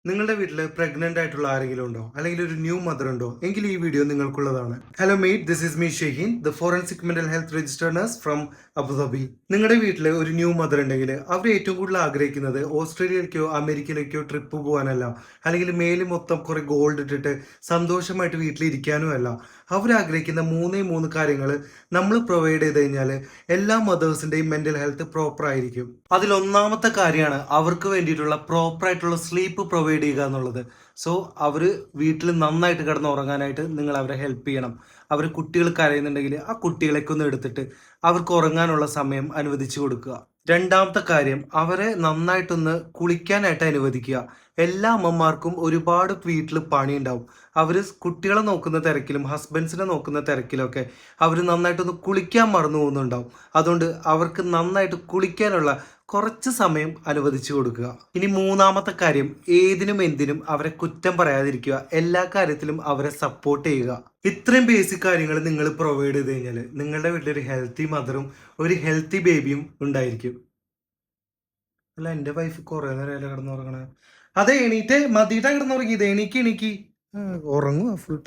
നിങ്ങളുടെ വീട്ടിൽ പ്രഗ്നന്റ് ആയിട്ടുള്ള ആരെങ്കിലും ഉണ്ടോ അല്ലെങ്കിൽ ഒരു ന്യൂ മദർ ഉണ്ടോ എങ്കിൽ ഈ വീഡിയോ നിങ്ങൾക്കുള്ളതാണ്. Hello mate, this is me Shaheen, the forensic mental health register nurse from Abu Dhabi. നിങ്ങളുടെ വീട്ടിൽ ഒരു ന്യൂ മദർ ഉണ്ടെങ്കിൽ അവർ ഏറ്റവും കൂടുതൽ ആഗ്രഹിക്കുന്നത് ഓസ്ട്രേലിയയിലേക്കോ അമേരിക്കയിലേക്കോ ട്രിപ്പ് പോകാനല്ല, അല്ലെങ്കിൽ മേല് മൊത്തം കുറെ ഗോൾഡ് ഇട്ടിട്ട് സന്തോഷമായിട്ട് വീട്ടിലിരിക്കാനും അല്ല. അവരാഗ്രഹിക്കുന്ന മൂന്ന് കാര്യങ്ങൾ നമ്മൾ പ്രൊവൈഡ് ചെയ്ത് കഴിഞ്ഞാൽ എല്ലാ മദേഴ്സിന്റെയും മെന്റൽ ഹെൽത്ത് പ്രോപ്പർ ആയിരിക്കും. അതിൽ ഒന്നാമത്തെ കാര്യമാണ് അവർക്ക് വേണ്ടിയിട്ടുള്ള പ്രോപ്പർ ആയിട്ടുള്ള സ്ലീപ്പ് പ്രൊവൈഡ് ചെയ്യുക എന്നുള്ളത്. സോ അവർ വീട്ടിൽ നന്നായിട്ട് കിടന്ന് ഉറങ്ങാനായിട്ട് നിങ്ങൾ അവരെ ഹെൽപ്പ് ചെയ്യണം. അവർ കുട്ടികൾ കരയുന്നുണ്ടെങ്കിൽ ആ കുട്ടികളെയൊക്കെ ഒന്ന് എടുത്തിട്ട് അവർക്ക് ഉറങ്ങാനുള്ള സമയം അനുവദിച്ചു കൊടുക്കുക. രണ്ടാമത്തെ കാര്യം, അവരെ നന്നായിട്ടൊന്ന് കുളിക്കാനായിട്ട് അനുവദിക്കുക. എല്ലാ അമ്മമാർക്കും ഒരുപാട് വീട്ടിൽ പണി ഉണ്ടാവും. അവർ കുട്ടികളെ നോക്കുന്ന തിരക്കിലും ഹസ്ബൻഡ്സിനെ നോക്കുന്ന തിരക്കിലൊക്കെ അവർ നന്നായിട്ടൊന്ന് കുളിക്കാൻ മറന്നു പോകുന്നുണ്ടാവും. അതുകൊണ്ട് അവർക്ക് നന്നായിട്ട് കുളിക്കാനുള്ള കുറച്ച് സമയം അനുവദിച്ചു കൊടുക്കുക. ഇനി മൂന്നാമത്തെ കാര്യം, ഏതിനും എന്തിനും അവരെ കുറ്റം പറയാതിരിക്കുക. എല്ലാ കാര്യത്തിലും അവരെ സപ്പോർട്ട് ചെയ്യുക. ഇത്രയും ബേസിക് കാര്യങ്ങൾ നിങ്ങൾ പ്രൊവൈഡ് ചെയ്ത് കഴിഞ്ഞാൽ നിങ്ങളുടെ വീട്ടിലൊരു ഹെൽത്തി മദറും ഒരു ഹെൽത്തി ബേബിയും ഉണ്ടായിരിക്കും. അല്ല, എൻ്റെ വൈഫ് കുറെ നേരം കിടന്നുറങ്ങണേ. അതെ, എണീറ്റ് മതിയിട്ടാ കിടന്നുറങ്ങിയത്. എണീക്ക് ഉറങ്ങുക ഫുൾ ടൈം.